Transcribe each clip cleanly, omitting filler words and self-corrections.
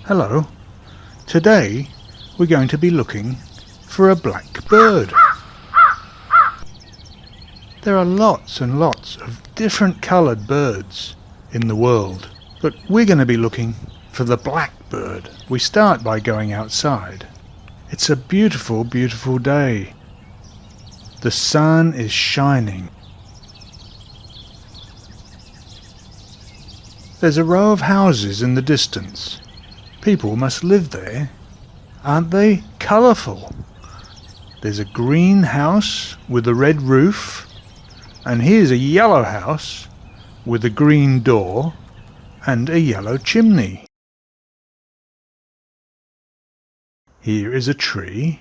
Hello. Today we're going to be looking for a blackbird. There are lots and lots of different coloured birds in the world, but we're going to be looking for the blackbird. We start by going outside. It's a beautiful, beautiful day. The sun is shining. There's a row of houses in the distance. People must live there. Aren't they colourful? There's a green house with a red roof, and here's a yellow house with a green door and a yellow chimney. Here is a tree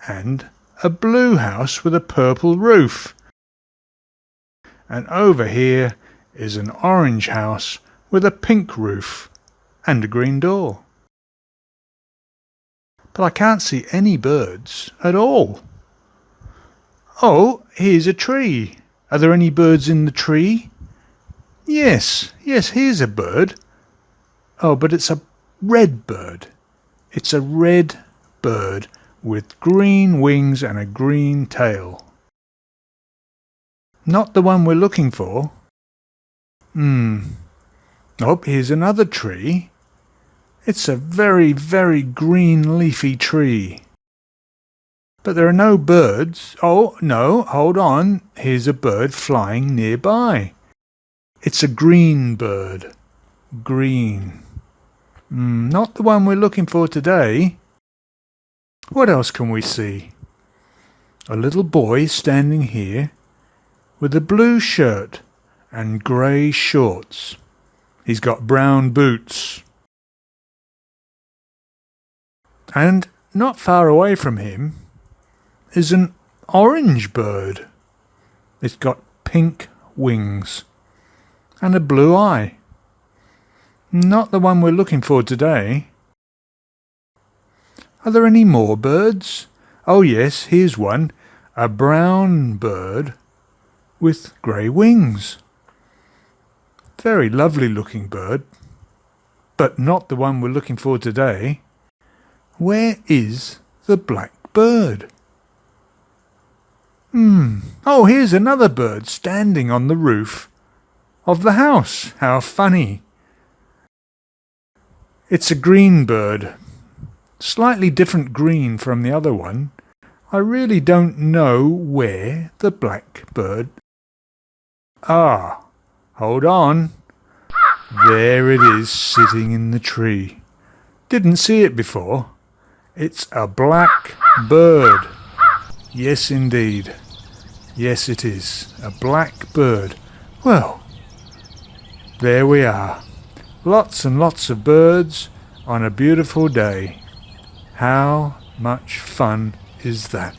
and a blue house with a purple roof. And over here is an orange house with a pink roof and a green door. But I can't see any birds at all. Oh, here's a tree. Are there any birds in the tree? Yes, here's a bird. Oh, but it's a red bird. It's a red bird with green wings and a green tail. Not the one we're looking for. Oh, here's another tree. It's a very, very green leafy tree. But there are no birds. Oh, no, hold on. Here's a bird flying nearby. It's a green bird. Green. Not the one we're looking for today. What else can we see? A little boy standing here with a blue shirt and grey shorts. He's got brown boots. And not far away from him is an orange bird. It's got pink wings and a blue eye. Not the one we're looking for today. Are there any more birds? Oh yes, here's one. A brown bird with grey wings. Very lovely looking bird, but not the one we're looking for today. Where is the blackbird? Oh, here's another bird standing on the roof of the house. How funny. It's a green bird. Slightly different green from the other one. I really don't know where the blackbird... Hold on. There it is, sitting in the tree. Didn't see it before. It's a black bird. Yes, indeed. Yes, it is. A black bird. Well, there we are. Lots and lots of birds on a beautiful day. How much fun is that?